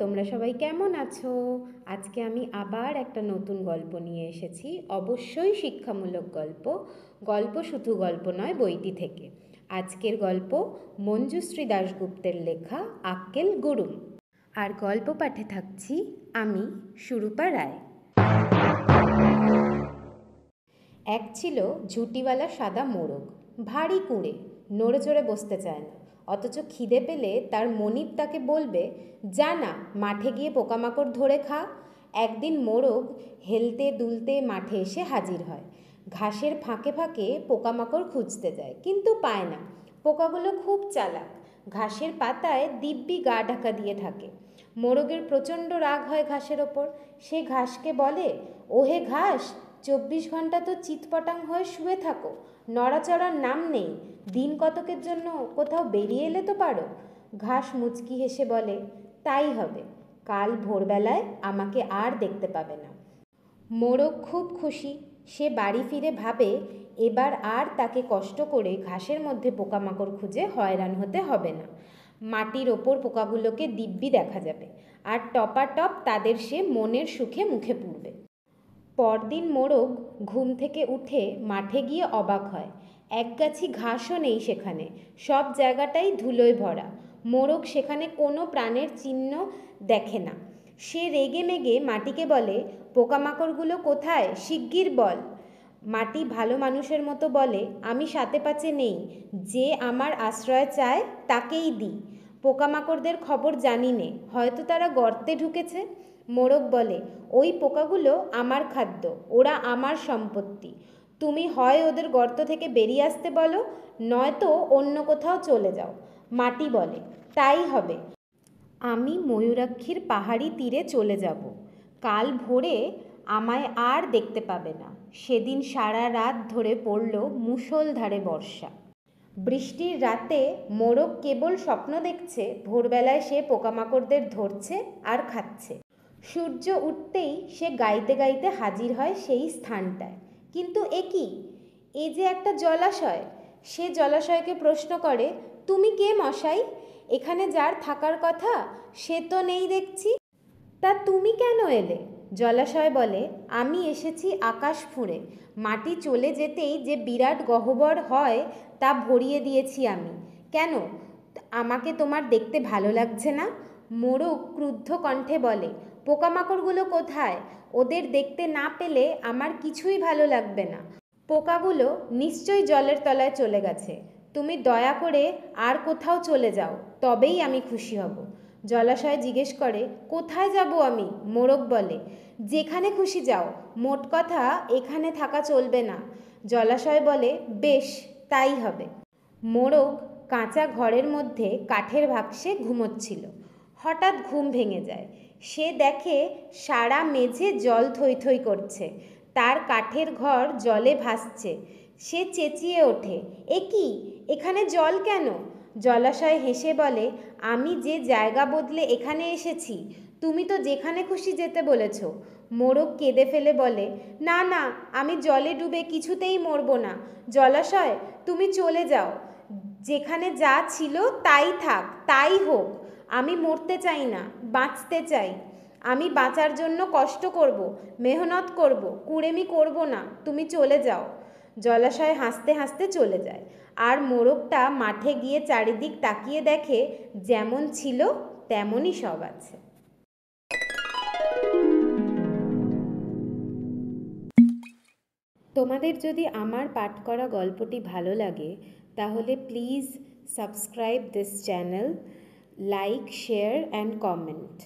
তোমরা সবাই কেমন আছো? আজকে আমি আবার একটা নতুন গল্প নিয়ে এসেছি, অবশ্যই শিক্ষামূলক গল্প। গল্প শুধু গল্প নয়, বইটি থেকে। আজকের গল্প মঞ্জুশ্রী দাশগুপ্তের লেখা আক্কেল গুরুম। আর গল্প পাঠে থাকছি আমি, সুরূপা রায়। এক ছিল ঝুঁটিওয়ালা সাদা মোরগ, ভারী কুঁড়ে, নড়ে চড়ে বসতে চায় না। অথচ খিদে পেলে তার মনিব তাকে বলবে, যা না মাঠে গিয়ে পোকামাকড় ধরে খা। একদিন মোরগ হেলতে দুলতে মাঠে এসে হাজির হয়। ঘাসের ফাঁকে ফাঁকে পোকামাকড় খুঁজতে যায়, কিন্তু পায় না। পোকাগুলো খুব চালাক, ঘাসের পাতায় দিব্যি গা ঢাকা দিয়ে থাকে। মোরগের প্রচণ্ড রাগ হয় ঘাসের ওপর। সে ঘাসকে বলে, ওহে ঘাস, 24 ঘন্টা তো চিৎপটাং হয়ে শুয়ে থাকো, নড়াচড়ার নাম নেই। দিন কতকের জন্য কোথাও বেরিয়ে এলে তো পারো। ঘাস মুচকি হেসে বলে, তাই হবে, কাল ভোরবেলায় আমাকে আর দেখতে পাবে না। মোরগ খুব খুশি। সে বাড়ি ফিরে ভাবে, এবার আর তাকে কষ্ট করে ঘাসের মধ্যে পোকামাকড় খুঁজে হয়রান হতে হবে না। মাটির ওপর পোকাগুলোকে দিব্যি দেখা যাবে, আর টপাটপ তাদের সে মনের সুখে মুখে পুড়বে। পরদিন মোরগ ঘুম থেকে উঠে মাঠে গিয়ে অবাক হয়। এক গাছি ঘাসও নেই সেখানে, সব জায়গাটাই ধুলোয় ভরা। মোরগ সেখানে কোনো প্রাণের চিহ্ন দেখে না। সে রেগে মেগে মাটিকে বলে, পোকামাকড়গুলো কোথায়, শিগগির বল। মাটি ভালো মানুষের মতো বলে, আমি সাথে পাচে নেই, যে আমার আশ্রয় চায় তাকেই দিই। পোকামাকড়দের খবর জানি নে, হয়তো তারা গর্তে ঢুকেছে। মোরগ বলে, ওই পোকাগুলো আমার খাদ্য, ওরা আমার সম্পত্তি। তুমি হয় ওদের গর্ত থেকে বেরিয়ে আসতে বলো, নয়তো অন্য কোথাও চলে যাও। মাটি বলে, তাই হবে, আমি ময়ূরাক্ষীর পাহাড়ি তীরে চলে যাব। কাল ভোরে আমায় আর দেখতে পাবে না। সেদিন সারা রাত ধরে পড়ল মুষলধারে বর্ষা। বৃষ্টির রাতে মোরগ কেবল স্বপ্ন দেখছে ভোরবেলায় সে পোকামাকড়দের ধরছে আর খাচ্ছে। সূর্য উঠতেই সে গাইতে গাইতে হাজির হয় সেই স্থানটায়। কিন্তু এ কি, এ যে একটা জলাশয়। সে জলাশয়কে প্রশ্ন করে, তুমি কে মশাই? এখানে যার থাকার কথা সে তো নেই দেখছি। তা তুমি কেন এলে? জলাশয় বলে, আমি এসেছি আকাশ ফুঁড়ে। মাটি চলে যেতেই যে বিরাট গহ্বর হয় তা ভরিয়ে দিয়েছি আমি। কেন, আমাকে তোমার দেখতে ভালো লাগছে না? মোরগ ক্রুদ্ধ কণ্ঠে বলে, পোকামাকড়গুলো কোথায়? ওদের দেখতে না পেলে আমার কিছুই ভালো লাগবে না। পোকাগুলো নিশ্চয়ই জলের তলায় চলে গেছে। তুমি দয়া করে আর কোথাও চলে যাও, তবেই আমি খুশি হব। জলাশয় জিজ্ঞেস করে, কোথায় যাব আমি? মোরগ বলে, যেখানে খুশি যাও, মোট কথা এখানে থাকা চলবে না। জলাশয় বলে, বেশ, তাই হবে। মোরগ কাঁচা ঘরের মধ্যে কাঠের বাক্সে ঘুমোচ্ছিল। হঠাৎ ঘুম ভেঙে যায়। সে দেখে সারা মেঝে জল থই থই করছে, তার কাঠের ঘর জলে ভাসছে। সে চেঁচিয়ে ওঠে, এ কি, এখানে জল কেন? জলাশয় হেসে বলে, আমি যে জায়গা বদলে এখানে এসেছি, তুমি তো যেখানে খুশি যেতে বলেছ। মোরগ কেঁদে ফেলে বলে, না না, আমি জলে ডুবে কিছুতেই মরব না। জলাশয়, তুমি চলে যাও, যেখানে যা ছিল তাই থাক, তাই হোক। আমি মরতে চাই না, বাঁচতে চাই। আমি বাঁচার জন্য কষ্ট করব, মেহনত করব, কুড়েমি করব না, তুমি চলে যাও। জলাশয় হাসতে হাসতে চলে যায়। আর মোরগটা মাঠে গিয়ে চারিদিক তাকিয়ে দেখে, যেমন ছিল তেমনই সব আছে। তোমাদের যদি আমার পাঠ করা গল্পটি ভালো লাগে, তাহলে please subscribe this channel, like, share and comment.